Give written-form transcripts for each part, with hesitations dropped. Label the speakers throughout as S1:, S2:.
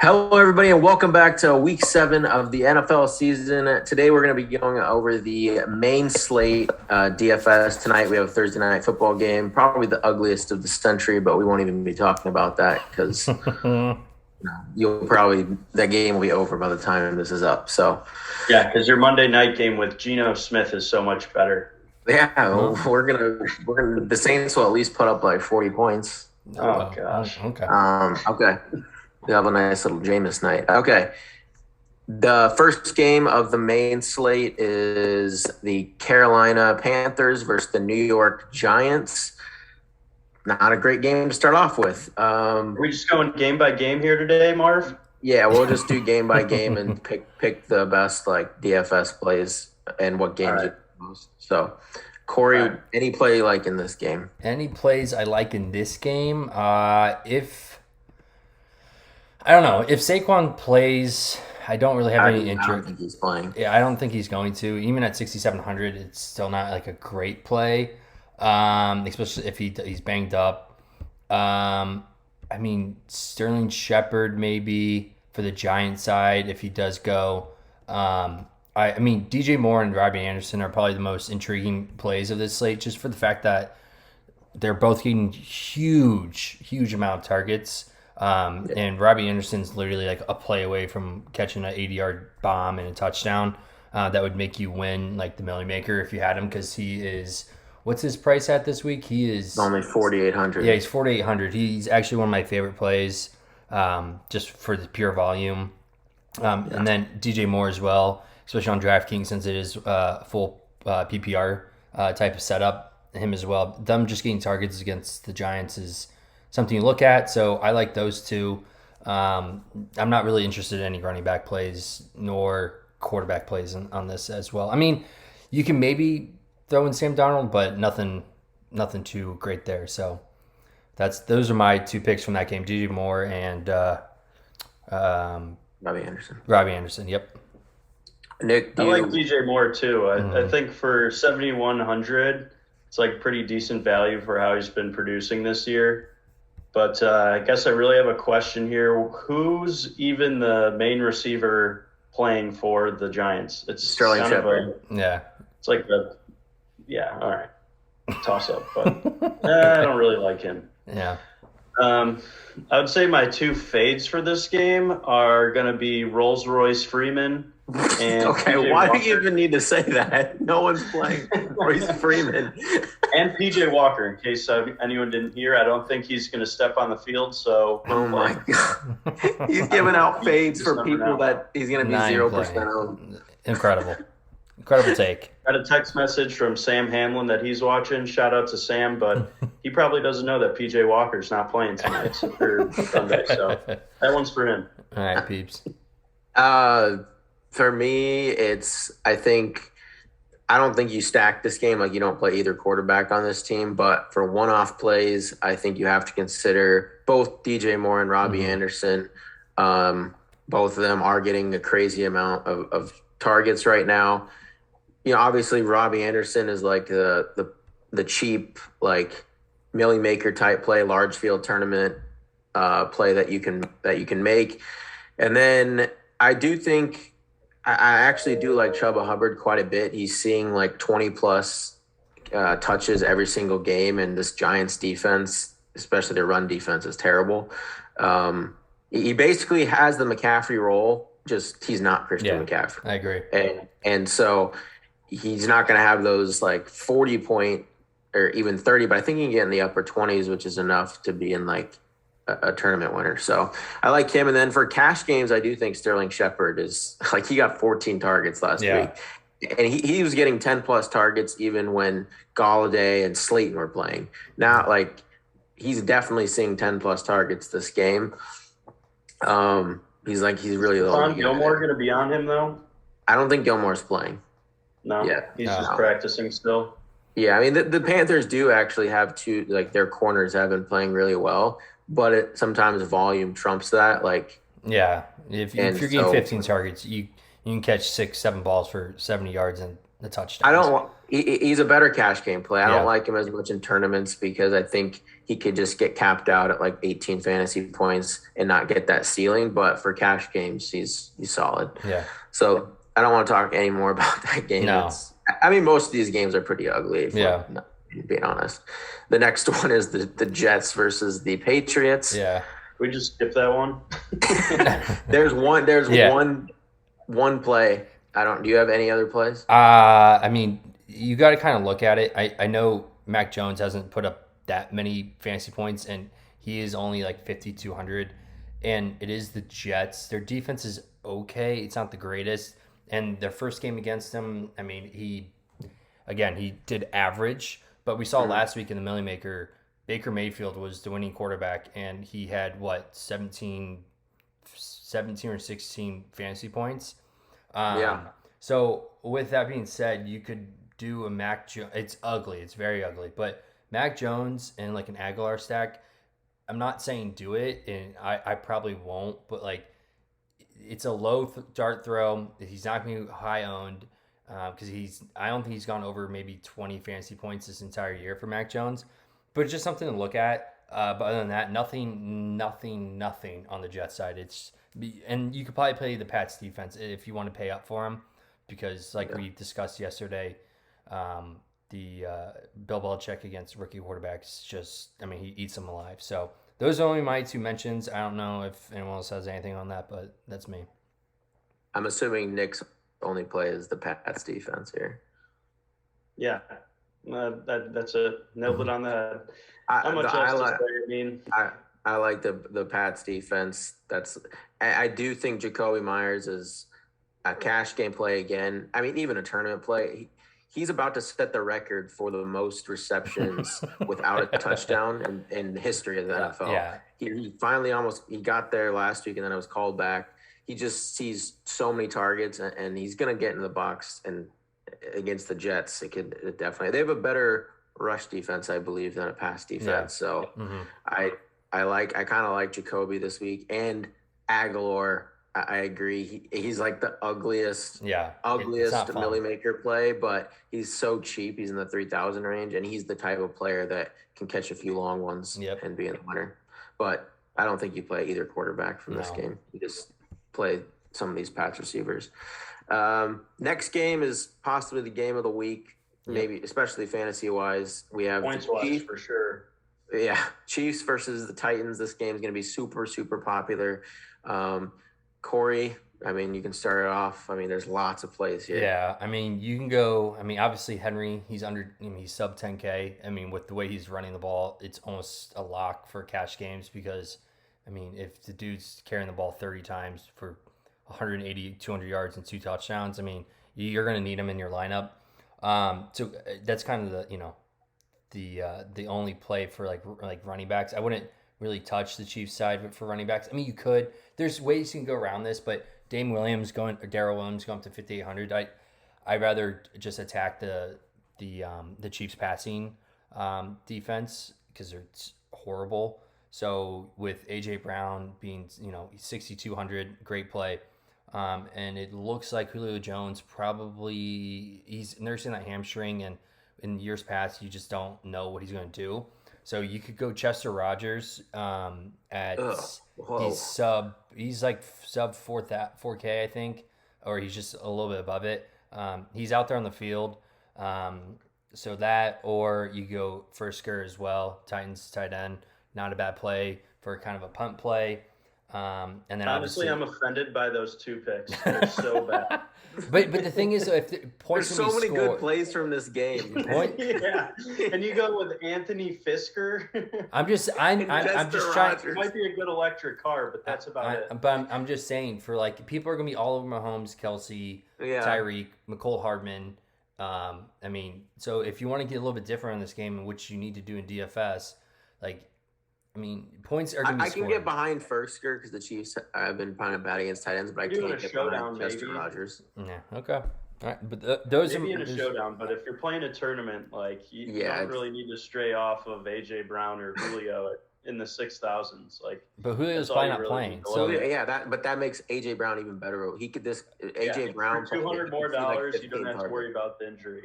S1: Hello, everybody, and welcome back to Week 7 of the NFL season. Today, we're going to be going over the main slate, DFS. Tonight, we have a Thursday night football game, probably the ugliest of the century, but we won't even be talking about that because that game will be over by the time this is up. So,
S2: yeah, because your Monday night game with Geno Smith is so much better.
S1: yeah, the Saints will at least put up like 40 points.
S2: Oh gosh.
S3: Okay.
S1: Okay. We have a nice little Jameis night. Okay. The first game of the main slate is the Carolina Panthers versus the New York Giants. Not a great game to start off with.
S2: Are we just going game by game here today, Marv?
S1: Yeah, we'll just do game by game and pick the best like DFS plays and what games you most. So, Corey, any play you like in this game?
S3: Any plays I like in this game? I don't know. If Saquon plays, I don't really have any interest.
S1: I don't think he's playing.
S3: Yeah, I don't think he's going to. Even at 6,700, it's still not like a great play, especially if he's banged up. Sterling Shepard maybe for the Giant side if he does go. DJ Moore and Robbie Anderson are probably the most intriguing plays of this slate just for the fact that they're both getting huge amount of targets. And Robbie Anderson's literally like a play away from catching an 80-yard bomb and a touchdown that would make you win like the Millie Maker if you had him because he is – what's his price at this week? He is –
S1: only 4,800.
S3: Yeah, he's 4,800. He's actually one of my favorite plays just for the pure volume. And then DJ Moore as well, especially on DraftKings since it is full PPR type of setup. Him as well. Them just getting targets against the Giants is – something you look at. So I like those two. I'm not really interested in any running back plays nor quarterback plays on this as well. I mean, you can maybe throw in Sam Darnold, but nothing too great there. So those are my two picks from that game: DJ Moore and
S1: Robbie Anderson.
S3: Robbie Anderson. Yep.
S1: Nick,
S2: I like DJ Moore too. I think for 7,100, it's like pretty decent value for how he's been producing this year. But I guess I really have a question here. Who's even the main receiver playing for the Giants? It's
S1: Sterling Shepard.
S2: It's like all right. Toss up. But I don't really like him.
S3: Yeah.
S2: I would say my two fades for this game are going to be Rolls-Royce Freeman. And
S1: okay,
S2: PJ
S1: why
S2: Walker.
S1: do you even need to say that? No one's playing Royce Freeman.
S2: And PJ Walker, in case anyone didn't hear. I don't think he's going to step on the field. So,
S1: oh my God. He's giving out fades for people that he's going to be 0% on.
S3: Incredible take.
S2: Got a text message from Sam Hamlin that he's watching. Shout out to Sam, but he probably doesn't know that PJ Walker's not playing tonight or Sunday. So that one's for him.
S3: All right, peeps.
S1: For me, I don't think you stack this game. Like, you don't play either quarterback on this team. But for one-off plays, I think you have to consider both DJ Moore and Robbie Anderson. Both of them are getting a crazy amount of targets right now. You know, obviously, Robbie Anderson is like the cheap, like, Millie Maker type play, large field tournament play that you can make. And then I do think – I actually do like Chuba Hubbard quite a bit. He's seeing like 20-plus touches every single game, and this Giants defense, especially their run defense, is terrible. He basically has the McCaffrey role, just he's not Christian McCaffrey.
S3: I agree.
S1: And so he's not going to have those like 40-point or even 30, but I think he can get in the upper 20s, which is enough to be in like a tournament winner. So I like him. And then for cash games, I do think Sterling Shepard is like, he got 14 targets last week. And he was getting 10-plus targets even when Galladay and Slayton were playing. Now, like, he's definitely seeing 10-plus targets this game. He's really the
S2: only Gilmore going to be on him, though?
S1: I don't think Gilmore's playing.
S2: No? Yeah. He's just practicing still?
S1: Yeah, I mean, the Panthers do actually have two, like, their corners have been playing really well. But sometimes volume trumps that. Like,
S3: yeah, if you're getting 15 targets, you can catch 6-7 balls for 70 yards, and the touchdowns.
S1: I don't. He's a better cash game play. I
S3: Yeah.
S1: don't like him as much in tournaments because I think he could just get capped out at like 18 fantasy points and not get that ceiling. But for cash games, he's solid.
S3: Yeah.
S1: So I don't want to talk any more about that game.
S3: No.
S1: I mean, most of these games are pretty ugly. If
S3: Yeah.
S1: we're not being honest. The next one is the Jets versus the Patriots.
S3: Yeah.
S2: We just skip that one.
S1: There's one.
S3: Yeah.
S1: One play. Do you have any other plays?
S3: I mean, you got to kind of look at it. I know Mac Jones hasn't put up that many fantasy points, and he is only like 5,200. And it is the Jets. Their defense is okay. It's not the greatest. And their first game against them, I mean, he did average. But we saw last week in the Millie Maker, Baker Mayfield was the winning quarterback, and he had, 17 or 16 fantasy points. So with that being said, you could do a Mac Jones. It's ugly. It's very ugly. But Mac Jones and like an Aguilar stack, I'm not saying do it, and I probably won't. But like, it's a low dart throw. He's not going to be high owned because I don't think he's gone over maybe 20 fantasy points this entire year for Mac Jones. But it's just something to look at. But other than that, nothing on the Jets side. And you could probably play the Pats defense if you want to pay up for them, because like we discussed yesterday, the Bill Belichick against rookie quarterbacks he eats them alive. So those are only my two mentions. I don't know if anyone else has anything on that, but that's me.
S1: I'm assuming Nick's only play is the Pats defense here.
S2: Yeah, that's it. Nailed it on the head. How much else to say? I mean,
S1: I like the Pats defense. I do think Jacoby Myers is a cash game play again. I mean, even a tournament play. He's about to set the record for the most receptions without a touchdown in the history of the NFL.
S3: Yeah.
S1: He finally he got there last week, and then it was called back. He just sees so many targets, and he's going to get in the box. And against the Jets, it definitely. They have a better rush defense, I believe, than a pass defense.
S3: Yeah.
S1: So I kind of like Jacoby this week, and Aguilar. I agree. He's like the ugliest Millie Maker play, but he's so cheap. He's in the 3,000 range, and he's the type of player that can catch a few long ones and be in the winner. But I don't think you play either quarterback from this game. You just play some of these Pats receivers. Next game is possibly the game of the week, maybe especially fantasy-wise. We have
S2: points-wise for sure.
S1: Yeah, Chiefs versus the Titans. This game is going to be super, super popular. Corey, I mean, you can start it off. I mean, there's lots of plays here.
S3: Yeah, I mean, you can go. I mean, obviously Henry, he's sub 10K. I mean, with the way he's running the ball, it's almost a lock for cash games because, I mean, if the dude's carrying the ball 30 times for 180, 200 yards and 2 touchdowns, I mean, you're going to need him in your lineup. So that's kind of the only play for like running backs. I wouldn't really touch the Chiefs side for running backs. I mean, you could. There's ways you can go around this, but Darren Williams going up to 5,800. I'd rather just attack the Chiefs passing defense because they're horrible. So with AJ Brown being 6,200, great play. And it looks like Julio Jones he's nursing that hamstring, and in years past you just don't know what he's going to do. So you could go Chester Rogers he's like sub 4K, I think, or he's just a little bit above it. He's out there on the field. So that, or you go Fursker as well, Titans tight end, not a bad play for kind of a punt play. And then
S2: honestly, I'm offended by those 2 picks. They're so bad.
S3: But the thing is, if the points
S1: there's so many good plays from this game.
S2: Yeah, and you go with Anthony Fisker.
S3: I'm just trying.
S2: It might be a good electric car, but that's about it.
S3: But I'm just saying, for like, people are gonna be all over Mahomes, Kelsey, Tyreek, McCole Hardman. I mean, so if you want to get a little bit different in this game, which you need to do in DFS, like, I mean, points are going to be scored.
S1: I can get behind Fursker because the Chiefs have been kind of bad against tight ends, but I can't get behind Chester Rogers.
S3: Yeah, okay. All right, but those
S2: maybe in a showdown, but if you're playing a tournament, like you don't really need to stray off of AJ Brown or Julio in the 6,000s. Like,
S3: But Julio's
S2: that's all
S3: probably
S2: you
S3: not
S2: really
S3: playing.
S2: need to
S3: So
S2: look at.
S1: Yeah, but that makes AJ Brown even better. He could AJ Brown
S2: for $200 more,
S1: he could see, like,
S2: you don't
S1: 15
S2: have to worry
S1: targets.
S2: about the injury.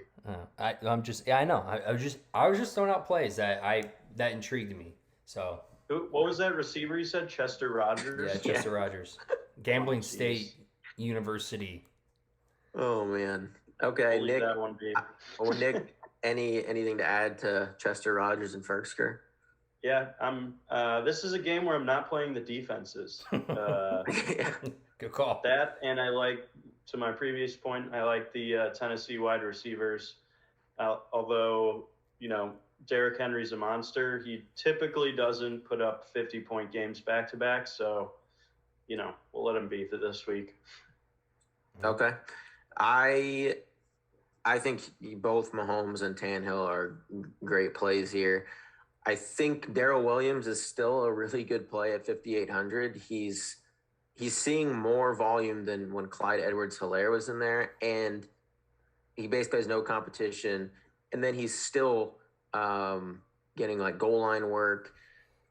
S3: I know. I was just throwing out plays that intrigued me. So
S2: What was that receiver you said? Chester Rogers?
S3: yeah, Chester Rogers, Gambling State University.
S1: Oh man. Okay,
S2: We'll leave
S1: Nick.
S2: that one be.
S1: Nick, anything to add to Chester Rogers and Ferksker?
S2: Yeah, this is a game where I'm not playing the defenses.
S3: Good call.
S2: That, and I like, to my previous point, I like the Tennessee wide receivers. Although, Derrick Henry's a monster, he typically doesn't put up 50-point games back to back. So, we'll let him be for this week.
S1: Okay. I think both Mahomes and Tannehill are great plays here. I think Darrell Williams is still a really good play at 5,800. He's seeing more volume than when Clyde Edwards-Helaire was in there, and he basically has no competition. And then he's still getting like goal line work.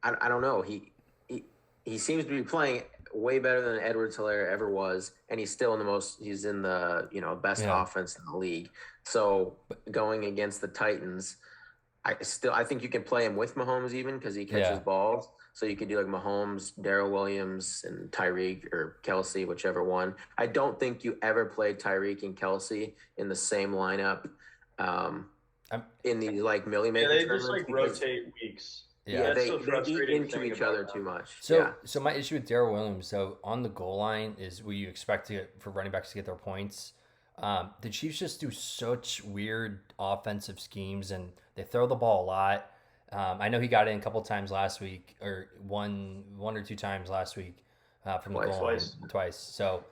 S1: I don't know. He seems to be playing way better than Edwards-Helaire ever was, and he's still he's in the best offense in the league. So going against the Titans, I think you can play him with Mahomes even because he catches balls. So you could do like Mahomes, Darrell Williams, and Tyreek or Kelsey, whichever one. I don't think you ever played Tyreek and Kelsey in the same lineup in these like Millie Maker
S2: they
S1: tournaments.
S2: just like rotate weeks.
S1: Yeah,
S2: that's
S1: they
S2: the
S1: eat
S2: frustrating
S1: into
S2: thing
S1: each
S2: about
S1: other
S2: them.
S1: too much.
S3: So my issue with Darrell Williams, so on the goal line is what you expect for running backs to get their points. The Chiefs just do such weird offensive schemes, and they throw the ball a lot. I know he got in a couple times last week, or one or two times last week from the goal line twice. So,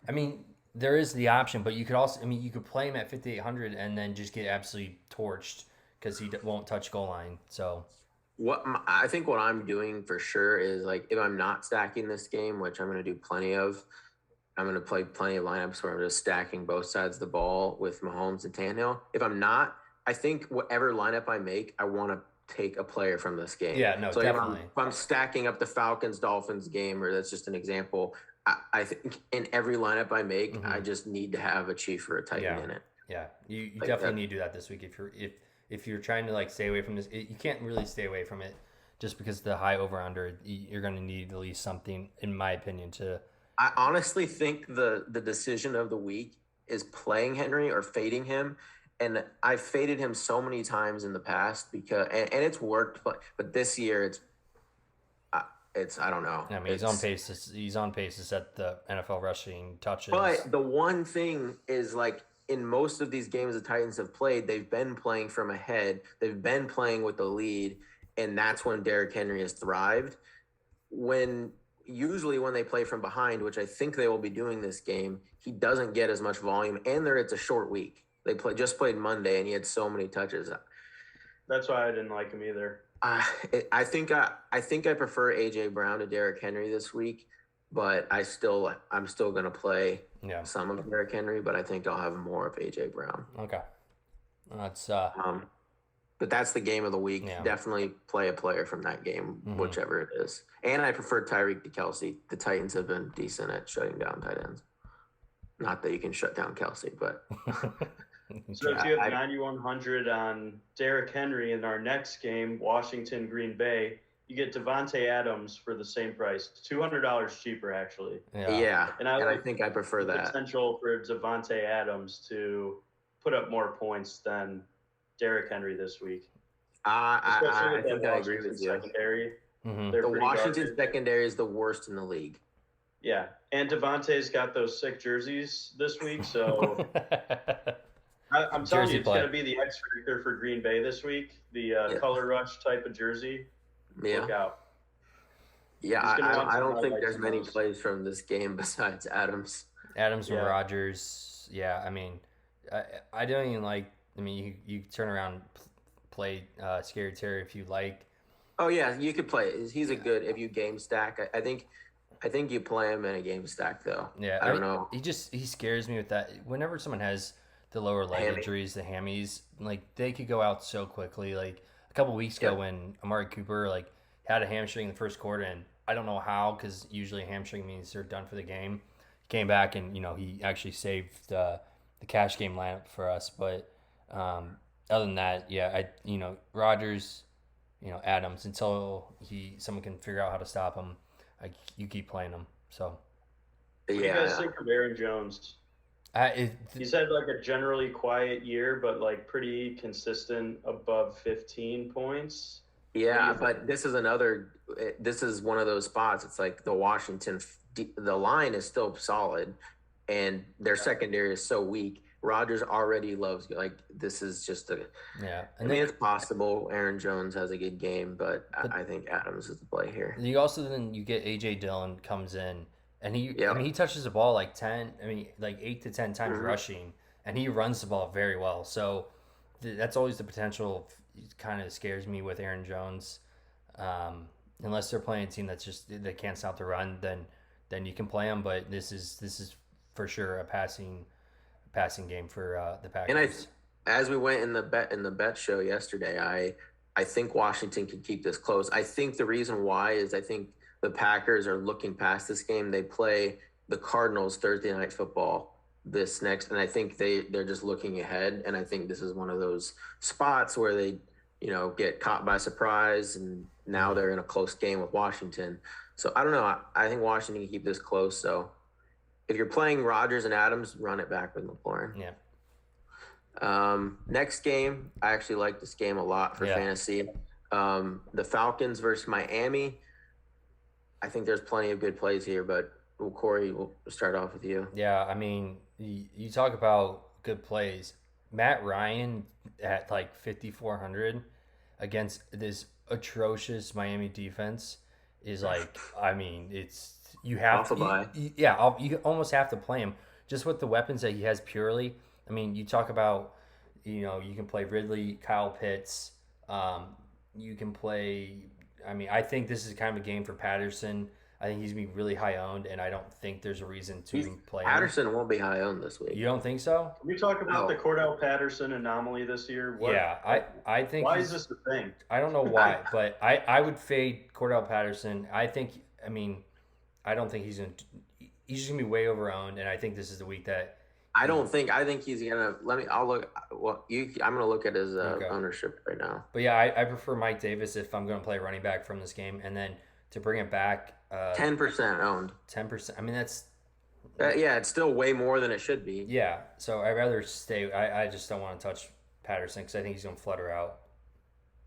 S3: I mean, there is the option, but you could also, you could play him at 5,800 and then just get absolutely torched because he won't touch goal line. So.
S1: I think what I'm doing for sure is like if I'm not stacking this game, which I'm going to do plenty of, I'm going to play plenty of lineups where I'm just stacking both sides of the ball with Mahomes and Tannehill. If I'm not, I think whatever lineup I make, I want to take a player from this game.
S3: Yeah, no,
S1: so
S3: definitely.
S1: If I'm stacking up the Falcons-Dolphins game, or that's just an example, I think in every lineup I make, I just need to have a Chief or a Titan in it.
S3: Yeah, you definitely need to do that this week if you're trying to like stay away from this. You can't really stay away from it just because the high over/under. You're going to need at least something, in my opinion, to.
S1: I honestly think the decision of the week is playing Henry or fading him. And I've faded him so many times in the past because it's worked, but this year it's I don't know.
S3: I mean, he's on pace to set the NFL rushing touches.
S1: But the one thing is, like, in most of these games the Titans have played, they've been playing from ahead. They've been playing with the lead, and that's when Derrick Henry has thrived. Usually when they play from behind, which I think they will be doing this game, he doesn't get as much volume, and it's a short week. They just played Monday, and he had so many touches.
S2: That's why I didn't like him either.
S1: I think I prefer AJ Brown to Derrick Henry this week, but I'm still going to play some of Derrick Henry, but I think I'll have more of AJ Brown.
S3: Okay, that's
S1: but that's the game of the week.
S3: Yeah.
S1: Definitely play a player from that game, whichever it is. And I prefer Tyreek to Kelsey. The Titans have been decent at shutting down tight ends. Not that you can shut down Kelsey, but.
S2: So if you have 9,100 on Derrick Henry in our next game, Washington, Green Bay, you get Devontae Adams for the same price, $200 cheaper actually.
S1: Yeah.
S2: And I
S1: think I prefer that.
S2: Potential for Devontae Adams to put up more points than Derrick Henry this week.
S1: I think I agree with you.
S2: Secondary.
S1: The Washington secondary is the worst in the league.
S2: Yeah, and Devontae's got those sick jerseys this week, so I'm telling you, it's going to be the X factor for Green Bay this week. The color rush type of jersey. Look out.
S1: Yeah, I don't think there's many plays from this game besides Adams.
S3: Adams and Rodgers. Yeah, I mean, I don't even like. I mean, you turn around, play Scary Terry if you like.
S1: Oh yeah, you could play. He's a good if you game stack. I think you play him in a game stack though.
S3: Yeah,
S1: I don't know.
S3: He scares me with that. Whenever someone has the lower leg injuries, the hammies, like they could go out so quickly. Like a couple weeks ago when Amari Cooper had a hamstring in the first quarter, and I don't know how, because usually hamstring means they're done for the game. He came back, and he actually saved the cash game lineup for us. But other than that, yeah, Rodgers, Adams, until someone can figure out how to stop him, you keep playing him. So,
S2: what do you guys think of Aaron Jones? He's had like a generally quiet year, but like pretty consistent above 15 points.
S1: Yeah, but this is one of those spots. It's like the the line is still solid, and their secondary is so weak. Rodgers already loves, like, this is just
S3: yeah.
S1: It's possible Aaron Jones has a good game, but I think Adams is the play here.
S3: You also you get A.J. Dillon comes in, and he touches the ball like 8 to 10 times rushing, and he runs the ball very well. So that's always the potential. Kind of scares me with Aaron Jones, unless they're playing a team that's just they can't stop the run. Then you can play him, but this is for sure a passing game for the Packers.
S1: And as we went in the bet show yesterday, I think Washington can keep this close. I think the reason why is I think the Packers are looking past this game. They play the Cardinals Thursday Night Football this next, and I think they're just looking ahead. And I think this is one of those spots where they get caught by surprise, and now they're in a close game with Washington. So I don't know. I think Washington can keep this close. So if you're playing Rodgers and Adams, run it back with McLaurin.
S3: Yeah.
S1: Next game, I actually like this game a lot for fantasy. The Falcons versus Miami. I think there's plenty of good plays here, but Corey, we'll start off with you.
S3: Yeah, I mean, you talk about good plays. Matt Ryan at like 5,400 against this atrocious Miami defense is like, I mean, it's you have to, you almost have to play him just with the weapons that he has purely. I mean, you talk about, you can play Ridley, Kyle Pitts. You can play. I mean, I think this is kind of a game for Patterson. I think he's going to be really high owned, and I don't think there's a reason to play him.
S1: Patterson won't be high owned this week.
S3: You don't think so?
S2: Can we talk about the Cordell Patterson anomaly this year?
S3: I think.
S2: Why is this a thing?
S3: I don't know why, but I would fade Cordell Patterson. I don't think he's going to. He's just going to be way over owned, and I think this is the week that.
S1: I think he's gonna. I'll look. Well, I'm gonna look at his ownership right now.
S3: But yeah, I prefer Mike Davis if I'm gonna play running back from this game, and then to bring it back,
S1: 10% owned.
S3: 10%. I mean, that's.
S1: It's still way more than it should be.
S3: Yeah, so I'd rather stay. I just don't want to touch Patterson because I think he's gonna flutter out.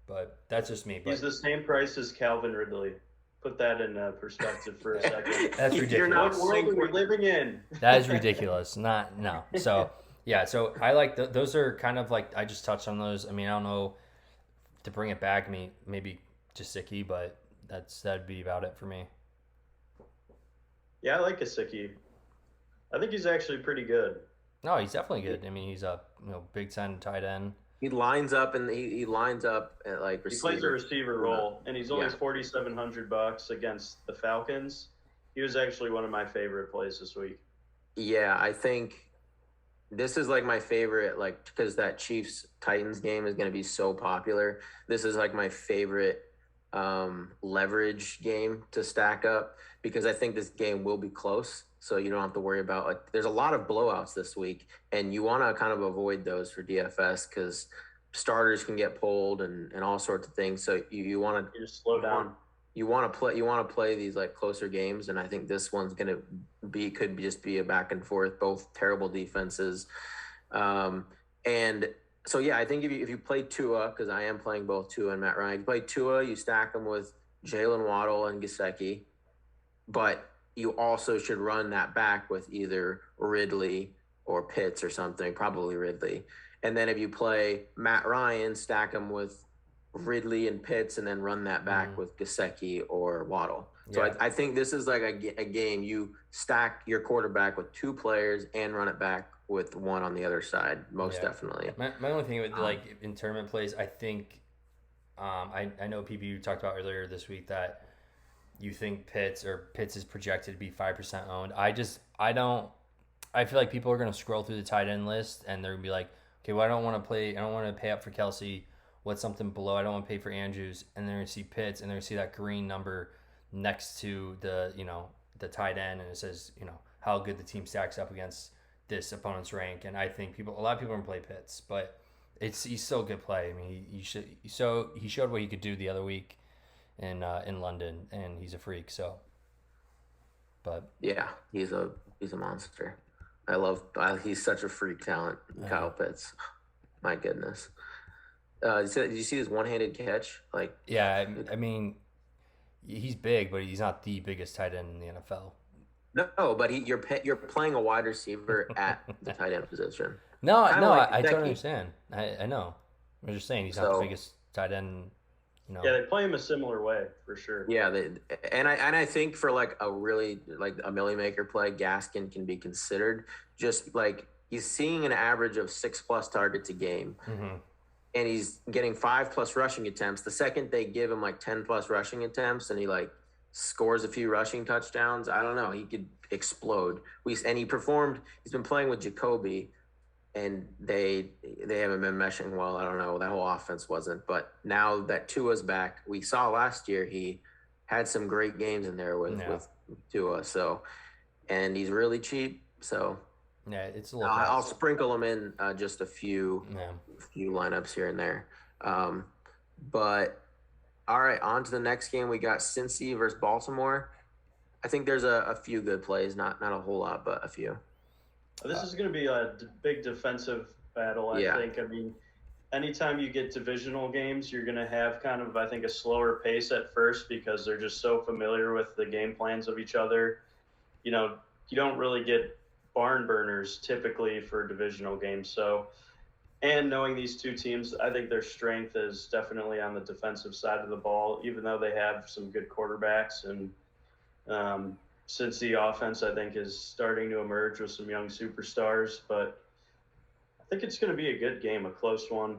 S3: But that's just me.
S2: He's the same price as Calvin Ridley. Put that in perspective for a second.
S3: That's ridiculous.
S2: You're not world we're living in.
S3: That is ridiculous. No. So yeah, so I like those are kind of like I just touched on those. I mean, I don't know to bring it back. Maybe Gesicki, but that'd be about it for me.
S2: Yeah, I like Gesicki. I think he's actually pretty good.
S3: No, he's definitely good. I mean, he's a big time tight end.
S1: He lines up and he lines up at like receiver.
S2: He plays a receiver role, and he's only $4,700 against the Falcons. He was actually one of my favorite plays this week.
S1: Yeah, I think this is like my favorite, like because that Chiefs Titans game is going to be so popular. This is like my favorite leverage game to stack up because I think this game will be close. So you don't have to worry about like there's a lot of blowouts this week, and you want to kind of avoid those for DFS because starters can get pulled and all sorts of things. So you want to
S2: just slow down.
S1: You want to play these like closer games, and I think this one's gonna could just be a back and forth, both terrible defenses, and so yeah, I think if you play Tua, because I am playing both Tua and Matt Ryan, if you play Tua, you stack them with Jalen Waddle and Gesicki, but you also should run that back with either Ridley or Pitts or something, probably Ridley. And then if you play Matt Ryan, stack him with Ridley and Pitts and then run that back with Gesicki or Waddle. So I think this is like a game you stack your quarterback with two players and run it back with one on the other side, most definitely.
S3: My only thing with like in tournament plays, I think I know PB talked about earlier this week that you think Pitts is projected to be 5% owned. I feel like people are going to scroll through the tight end list and they're going to be like, okay, well, I don't want to pay up for Kelsey what's something below. I don't want to pay for Andrews, and they're going to see Pitts, and they're going to see that green number next to the tight end, and it says how good the team stacks up against this opponent's rank. And I think a lot of people are going to play Pitts, but he's still a good play. I mean, he showed what he could do the other week in London, and he's a freak. So, but
S1: yeah, he's a monster. He's such a freak talent, Kyle Pitts. My goodness. Did you see his one-handed catch?
S3: Yeah, I mean, he's big, but he's not the biggest tight end in the NFL.
S1: No, but you're playing a wide receiver at the tight end position.
S3: I totally understand. I know. I'm just saying he's not the biggest tight end.
S2: Yeah, they play him a similar way for sure.
S1: Yeah, I think for a really a Millie Maker play, Gaskin can be considered. Just he's seeing an average of 6+ targets a game, and he's getting 5+ rushing attempts. The second they give him 10+ rushing attempts, and he scores a few rushing touchdowns, I don't know, he could explode. He's been playing with Jacoby, and they haven't been meshing well. I don't know, that whole offense wasn't. But now that Tua's back, we saw last year he had some great games in there with Tua. So, and he's really cheap. So
S3: yeah, it's a little.
S1: I'll sprinkle him in just a few lineups here and there. But all right, on to the next game. We got Cincy versus Baltimore. I think there's a few good plays, not a whole lot, but a few.
S2: This is going to be a big defensive battle, I think. I mean, anytime you get divisional games, you're going to have kind of, I think, a slower pace at first because they're just so familiar with the game plans of each other. You don't really get barn burners typically for divisional games. So, and knowing these two teams, I think their strength is definitely on the defensive side of the ball, even though they have some good quarterbacks. And since the offense, I think, is starting to emerge with some young superstars, but I think it's going to be a good game, a close one.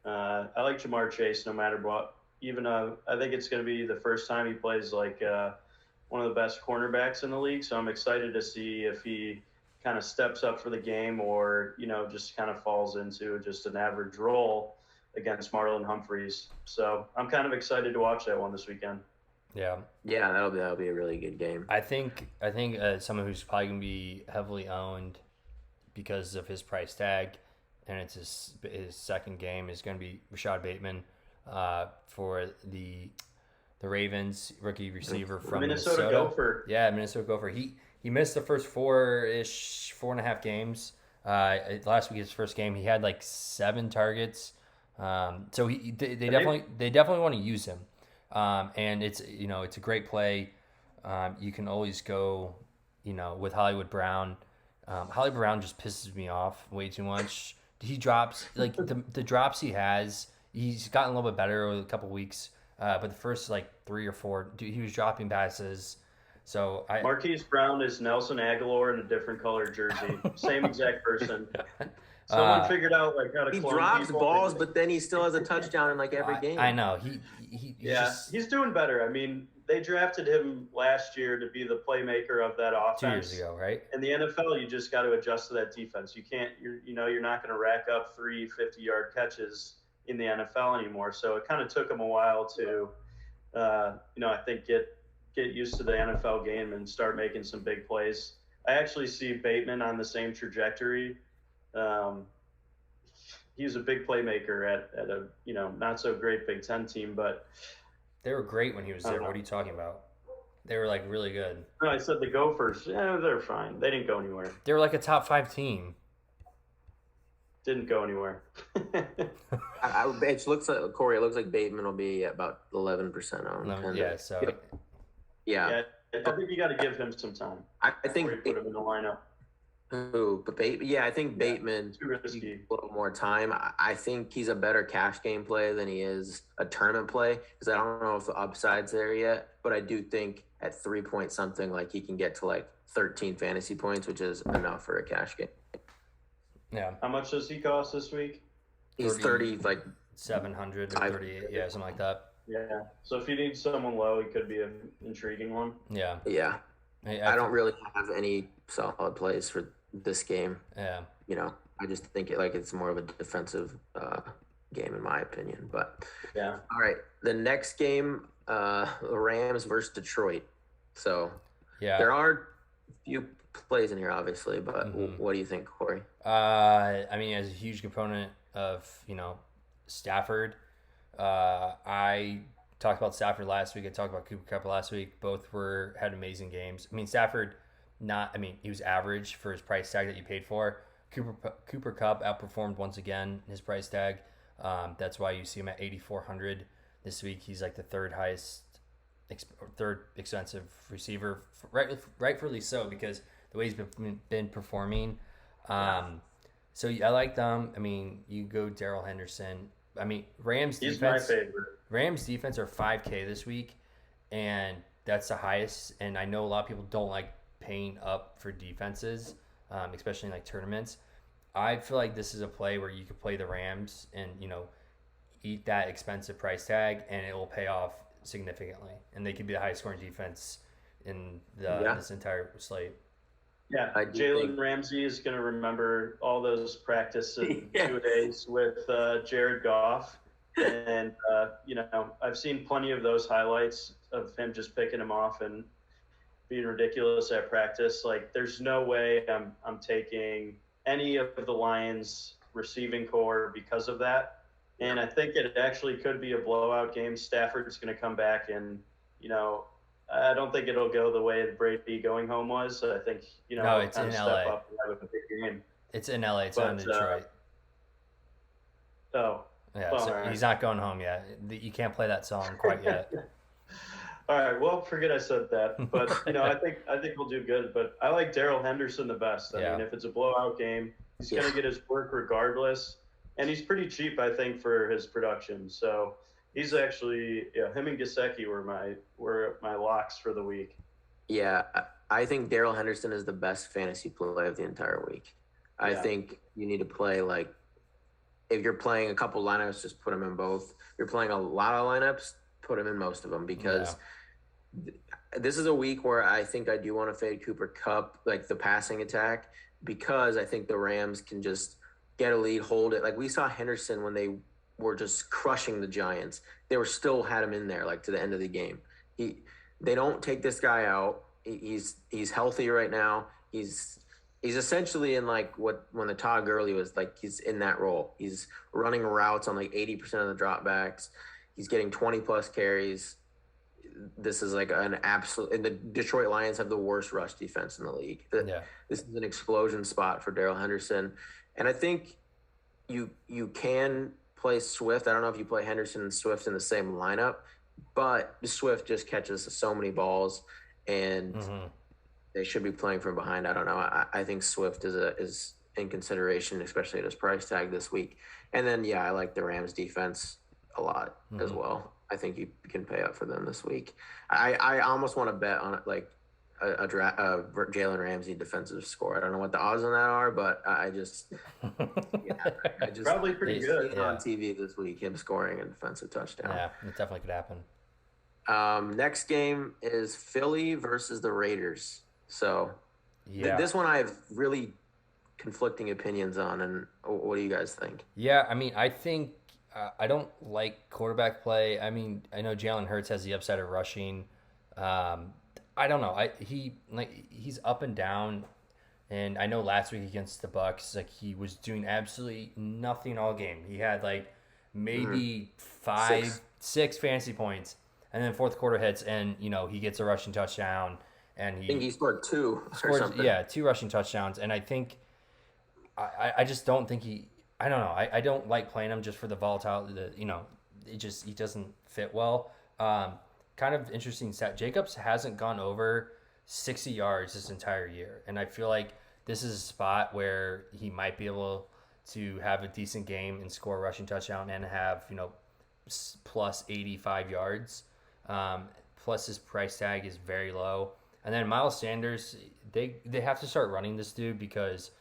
S2: I like Jamar Chase no matter what. Even I think it's going to be the first time he plays one of the best cornerbacks in the league, so I'm excited to see if he kind of steps up for the game or, just kind of falls into just an average role against Marlon Humphreys. So I'm kind of excited to watch that one this weekend.
S3: Yeah,
S1: that'll be a really good game.
S3: I think someone who's probably gonna be heavily owned because of his price tag, and it's his second game, is gonna be Rashad Bateman for the Ravens, rookie receiver from Minnesota.
S2: Gopher.
S3: Yeah, Minnesota Gopher. He missed the first 4.5 games. Last week, his first game, he had 7 targets. So they definitely want to use him. And it's a great play. You can always go, with Hollywood Brown. Hollywood Brown just pisses me off way too much. He drops the drops he has. He's gotten a little bit better over a couple weeks, but the first 3 or 4, he was dropping passes. So
S2: Marquise Brown is Nelson Aguilar in a different color jersey. Same exact person. Someone figured out how to.
S1: He
S2: clone
S1: drops
S2: people.
S1: balls, but then he still has a touchdown in every game.
S3: I know
S2: he's doing better. I mean, they drafted him last year to be the playmaker of that offense.
S3: 2 years ago, right?
S2: In the NFL, you just got to adjust to that defense. You can't. You're not going to rack up 3 50-yard catches in the NFL anymore. So it kind of took him a while to, I think get used to the NFL game and start making some big plays. I actually see Bateman on the same trajectory. He's a big playmaker at a not so great Big Ten team, but
S3: they were great when he was there. What are you talking about? They were really good.
S2: No, I said the Gophers. Yeah, they're fine. They didn't go anywhere.
S3: They were a top 5 team.
S2: Didn't go anywhere.
S1: It looks like Corey. It looks like Bateman will be about 11% owned.
S3: Yeah. So.
S2: Yeah. I think you got to give him some time.
S1: I think
S2: before you put him in the lineup.
S1: I think Bateman
S2: too risky.
S1: A little more time. I think he's a better cash game play than he is a tournament play because I don't know if the upside's there yet. But I do think at 3 point something, he can get to 13 fantasy points, which is enough for a cash game.
S3: Yeah.
S2: How much does he cost this week?
S1: He's 30,
S3: 700 or 38, yeah, something like that.
S2: Yeah. So if you need someone low, he could be an intriguing one.
S3: Yeah.
S1: Yeah. I don't really have any solid plays for this game.
S3: Yeah.
S1: I just think it's more of a defensive game in my opinion. But
S2: Yeah.
S1: all right, the next game, the Rams versus Detroit. So there are a few plays in here, obviously, but what do you think, Corey?
S3: I mean, as a huge component of Stafford, I talked about Stafford last week. I talked about Cooper Kupp last week. Both had amazing games. I mean, Stafford, he was average for his price tag that you paid for. Cooper Kupp outperformed once again his price tag. That's why you see him at 8,400 this week. He's like the third expensive receiver, rightfully so, because the way he's been performing. So I like them. I mean, you go Darrell Henderson. I mean, Rams
S2: He's
S3: defense.
S2: my favorite.
S3: Rams defense are 5K this week, and that's the highest. And I know a lot of people don't like paying up for defenses, especially in like tournaments. I feel like this is a play where you could play the Rams and eat that expensive price tag, and it will pay off significantly. And they could be the highest scoring defense in this entire slate.
S2: Yeah, Jalen Ramsey is going to remember all those practice and 2 days with Jared Goff. And, I've seen plenty of those highlights of him just picking him off and being ridiculous at practice. Like, there's no way I'm taking any of the Lions receiving core because of that. And I think it actually could be a blowout game. Stafford's going to come back and, I don't think it'll go the way Brady going home was. I think,
S3: no, it's in LA.
S2: Step up and have a big game.
S3: It's in LA. It's not in Detroit.
S2: Yeah,
S3: so right. He's not going home yet. You can't play that song quite yet.
S2: All right. Well, forget I said that. But, I think we'll do good. But I like Darrell Henderson the best. I mean, if it's a blowout game, he's going to get his work regardless. And he's pretty cheap, I think, for his production. So he's actually, him and Gesicki were my locks for the week.
S1: Yeah, I think Darrell Henderson is the best fantasy play of the entire week. I think you need to play if you're playing a couple lineups, just put him in both. If you're playing a lot of lineups, put him in most of them, because this is a week where I think I do want to fade Cooper Kupp, like the passing attack, because I think the Rams can just get a lead, hold it. Like we saw Henderson when they were just crushing the Giants. They were still had him in there like to the end of the game. They don't take this guy out. He's healthy right now. He's essentially in when the Todd Gurley was he's in that role. He's running routes on 80% of the dropbacks. He's getting 20 plus carries. This is an absolute. And the Detroit Lions have the worst rush defense in the league. This is an explosion spot for Darrell Henderson, and I think you can play Swift. I don't know if you play Henderson and Swift in the same lineup, but Swift just catches so many balls, and they should be playing from behind. I don't know. I think Swift is in consideration, especially at his price tag this week. And then I like the Rams defense a lot as well. I think you can pay up for them this week. I almost want to bet on it a Jalen Ramsey defensive score. I don't know what the odds on that are, but I just
S2: probably pretty good
S1: on TV this week. Him scoring a defensive touchdown.
S3: Yeah, it definitely could happen.
S1: Next game is Philly versus the Raiders. So this one I have really conflicting opinions on. And what do you guys think?
S3: Yeah, I mean, I think I don't like quarterback play. I mean, I know Jalen Hurts has the upside of rushing. I don't know. He's up and down, and I know last week against the Bucks, he was doing absolutely nothing all game. He had maybe six fantasy points, and then fourth quarter hits, and he gets a rushing touchdown, and
S1: I think he scored two.
S3: Two rushing touchdowns, and I think I just don't think he. I don't know. I don't like playing him just for the volatility. He doesn't fit well. Kind of interesting stat. Jacobs hasn't gone over 60 yards this entire year. And I feel like this is a spot where he might be able to have a decent game and score a rushing touchdown and have, plus 85 yards. Plus his price tag is very low. And then Miles Sanders, they have to start running this dude because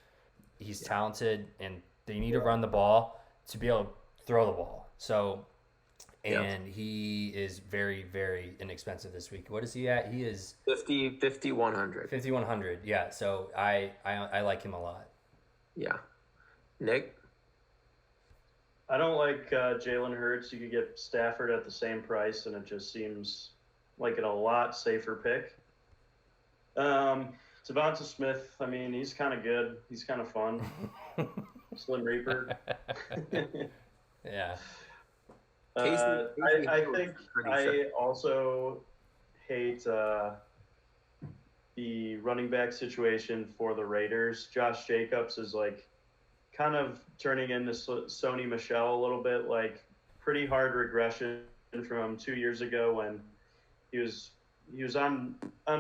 S3: he's talented and they need to run the ball to be able to throw the ball. So... And he is very, very inexpensive this week. What is he at? He is
S1: 5,100.
S3: 5,100. Yeah. So I like him a lot.
S1: Yeah. Nick?
S2: I don't like Jalen Hurts. You could get Stafford at the same price, and it just seems like a lot safer pick. Devonta Smith, I mean, he's kind of good. He's kind of fun. Slim Reaper.
S3: Yeah.
S2: I think I also hate the running back situation for the Raiders. Josh Jacobs is like kind of turning into Sony Michel a little bit, like pretty hard regression from 2 years ago when he was on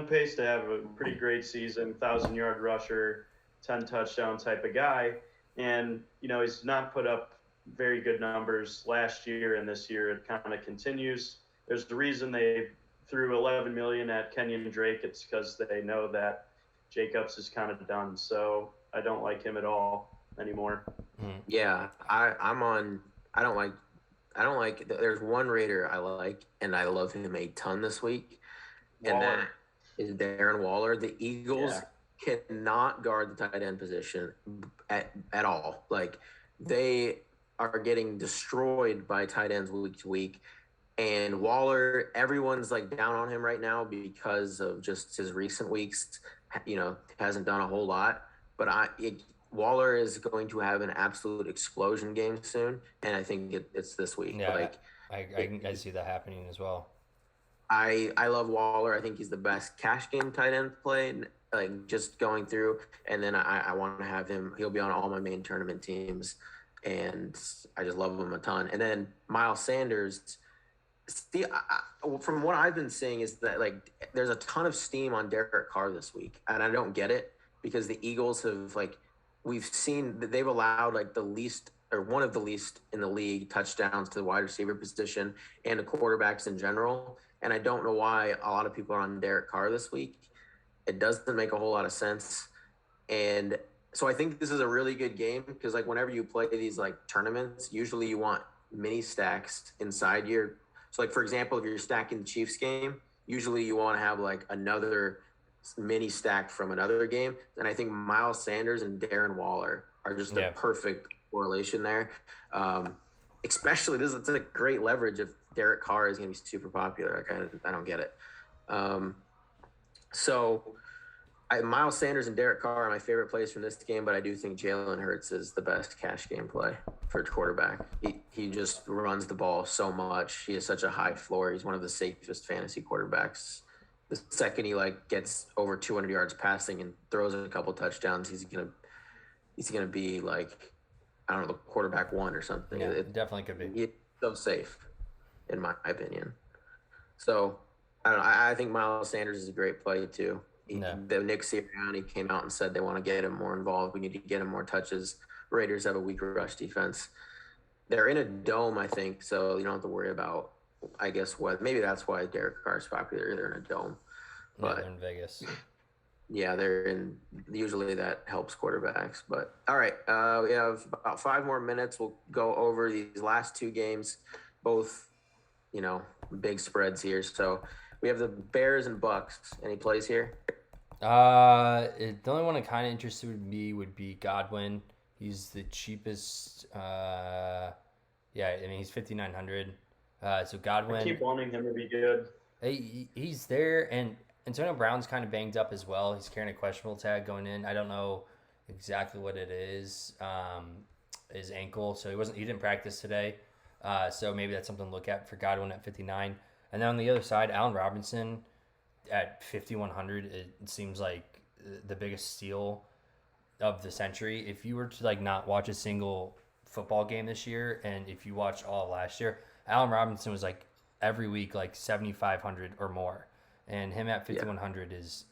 S2: pace to have a pretty great season, 1,000-yard rusher, 10 touchdown type of guy, and he's not put up very good numbers last year, and this year it kind of continues. There's the reason they threw $11 million at Kenyon Drake. It's because they know that Jacobs is kind of done. So I don't like him at all anymore.
S1: Yeah, I'm on. I don't like. There's one Raider I like, and I love him a ton this week, and that is Darren Waller. The Eagles cannot guard the tight end position at all. Like, they are getting destroyed by tight ends week to week. And Waller, everyone's like down on him right now because of just his recent weeks. Hasn't done a whole lot. But Waller is going to have an absolute explosion game soon, and I think it's this week.
S3: Yeah, I see that happening as well.
S1: I love Waller. I think he's the best cash game tight end play, like just going through. And then I want to have him. He'll be on all my main tournament teams, and I just love him a ton. And then Miles Sanders. From what I've been seeing is that like there's a ton of steam on Derek Carr this week, and I don't get it because the Eagles have we've seen that they've allowed like the least or one of the least in the league touchdowns to the wide receiver position and the quarterbacks in general, and I don't know why a lot of people are on Derek Carr this week. It doesn't make a whole lot of sense, and so I think this is a really good game because like whenever you play these like tournaments, usually you want mini stacks inside your. So, like, for example, if you're stacking the Chiefs game, usually you want to have, like, another mini stack from another game. And I think Miles Sanders and Darren Waller are just a perfect correlation there. Especially, it's a great leverage if Derek Carr is going to be super popular. I don't get it. Miles Sanders and Derek Carr are my favorite plays from this game, but I do think Jalen Hurts is the best cash game play for a quarterback. He just runs the ball so much. He has such a high floor. He's one of the safest fantasy quarterbacks. The second he gets over 200 yards passing and throws a couple touchdowns, he's gonna be like, I don't know, the quarterback one or something.
S3: Yeah, it definitely could be.
S1: He's so safe, in my opinion. So I don't know. I think Miles Sanders is a great play too. The Nick Sirianni came out and said they want to get him more involved. We need to get him more touches. Raiders have a weak rush defense. They're in a dome, I think, so you don't have to worry about, I guess, maybe that's why Derek Carr is popular. They're in a dome. But
S3: they're in Vegas.
S1: Yeah, usually that helps quarterbacks. But all right, we have about 5 more minutes. We'll go over these last 2 games, both, big spreads here. So we have the Bears and Bucks. Any plays here?
S3: The only one that kind of interested me would be Godwin. He's the cheapest. He's 5,900. So Godwin.
S2: I keep wanting him to be good.
S3: He's there, and Antonio Brown's kind of banged up as well. He's carrying a questionable tag going in. I don't know exactly what it is. His ankle, so he didn't practice today. So maybe that's something to look at for Godwin at 59. And then on the other side, Allen Robinson at 5,100. It seems like the biggest steal of the century. If you were to not watch a single football game this year, and if you watched all of last year, Allen Robinson was every week 7,500 or more, and him at 5,100 is,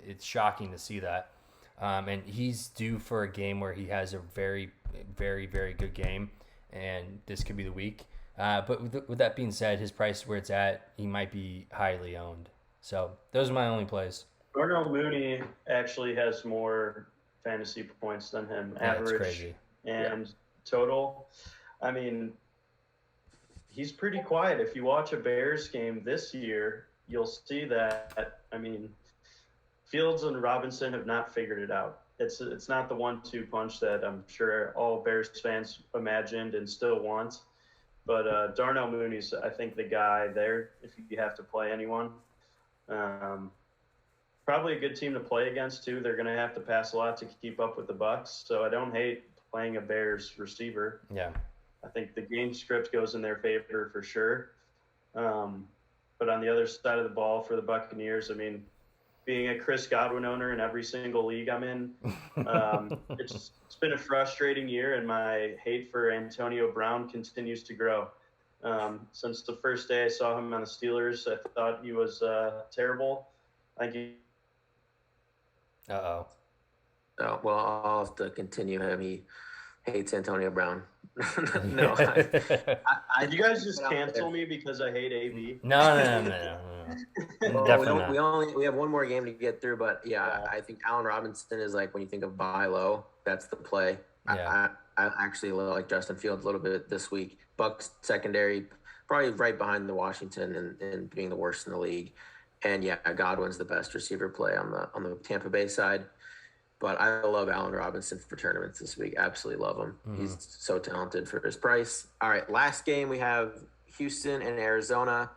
S3: it's shocking to see that. And he's due for a game where he has a very, very, very good game, and this could be the week. But with that being said, his price where it's at, he might be highly owned. So those are my only plays.
S2: Darnell Mooney actually has more fantasy points than him, average and total. He's pretty quiet. If you watch a Bears game this year, you'll see that, Fields and Robinson have not figured it out. it's not the 1-2 punch that I'm sure all Bears fans imagined and still want. But Darnell Mooney's, I think, the guy there if you have to play anyone. Probably a good team to play against too. They're going to have to pass a lot to keep up with the Bucks, so I don't hate playing a Bears receiver.
S3: Yeah,
S2: I think the game script goes in their favor for sure. But on the other side of the ball for the Buccaneers, I mean, being a Chris Godwin owner in every single league I'm in, it's been a frustrating year, and my hate for Antonio Brown continues to grow. Since the first day I saw him on the Steelers, I thought he was terrible. I think he
S1: Oh, well, I'll have to continue him. He hates Antonio Brown. No,
S2: Did you guys just cancel me because I hate AB?
S3: No.
S1: Well,
S3: Definitely not.
S1: we have one more game to get through, but yeah, I think Allen Robinson is like when you think of buy low, that's the play.
S3: Yeah.
S1: I actually like Justin Fields a little bit this week. Bucks secondary, probably right behind the Washington and being the worst in the league. And yeah, Godwin's the best receiver play on the Tampa Bay side. But I love Allen Robinson for tournaments this week. Absolutely love him. Mm-hmm. He's so talented for his price. All right, last game we have Houston and Arizona.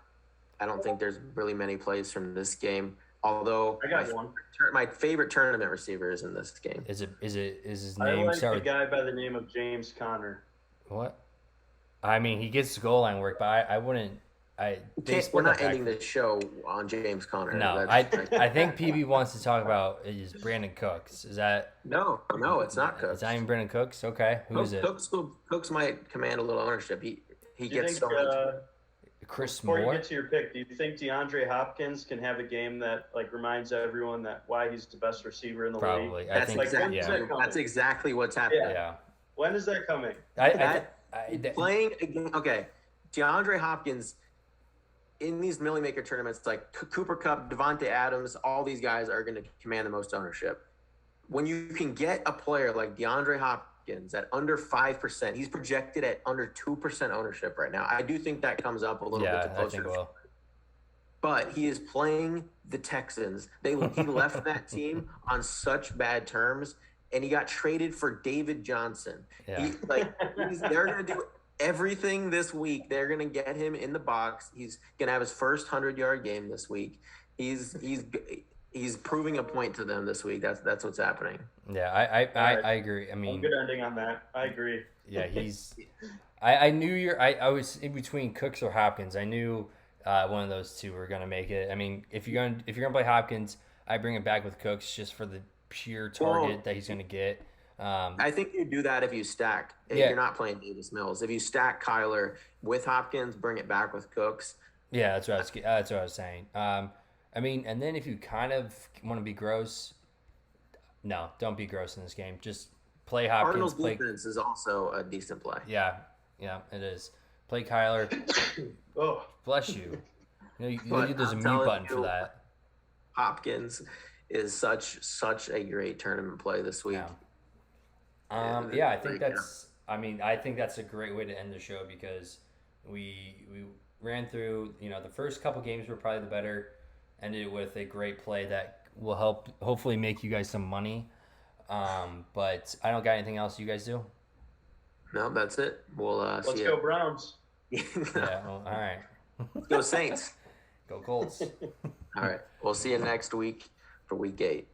S1: I don't think there's really many plays from this game. Although
S2: I got one.
S1: My favorite tournament receiver is in this game.
S3: Is his
S2: I
S3: name?
S2: like a guy by the name of James Conner.
S3: What? I mean, he gets goal line work, but I wouldn't.
S1: We're not ending the show on James Conner.
S3: No, I think PB wants to talk about is Brandon Cooks. Is that
S1: no? It's not Cooks.
S3: Is that even Brandon Cooks? Okay, who is it?
S1: Cooks might command a little ownership. He gets so much.
S3: Chris
S2: Before
S3: Moore.
S2: You get to your pick, do you think Deandre Hopkins can have a game that like reminds everyone that why he's the best receiver in the league?
S3: Probably.
S1: That's exactly what's happening.
S3: Yeah.
S2: When is that coming?
S1: Playing again. Okay, DeAndre Hopkins. In these Millie Maker tournaments, like Cooper Kupp, Devontae Adams, all these guys are going to command the most ownership. When you can get a player like DeAndre Hopkins at under 5%, he's projected at under 2% ownership right now. I do think that comes up a little bit to closer. But he is playing the Texans. He left that team on such bad terms, and he got traded for David Johnson.
S3: Yeah.
S1: They're going to do everything this week. They're going to get him in the box. He's going to have his first 100-yard game this week. He's proving a point to them this week. That's what's happening.
S3: Yeah, I agree. I mean,
S2: good ending on that. I agree.
S3: Yeah, he's. I knew I was in between Cooks or Hopkins. I knew one of those two were going to make it. I mean, if you're going to play Hopkins, I bring it back with Cooks just for the pure target that he's going to get.
S1: I think you do that if you stack. If you're not playing Davis Mills. If you stack Kyler with Hopkins, bring it back with Cooks.
S3: Yeah, that's what I was saying. I mean, and then if you kind of want to be gross, no, don't be gross in this game. Just play Hopkins.
S1: Cardinals defense is also a decent play.
S3: Yeah, it is. Play Kyler.
S2: Oh,
S3: bless you. There's a mute button for that.
S1: Hopkins is such a great tournament play this week.
S3: Yeah. I think that's. I mean, I think that's a great way to end the show because we ran through. The first couple games were probably the better. Ended it with a great play that will hopefully make you guys some money. But I don't got anything else you guys do.
S1: No, that's it. We'll
S2: let's
S1: see
S2: go Browns.
S3: Yeah. Well, all right.
S1: Let's go Saints.
S3: Go Colts.
S1: All right. We'll see you next week for week 8.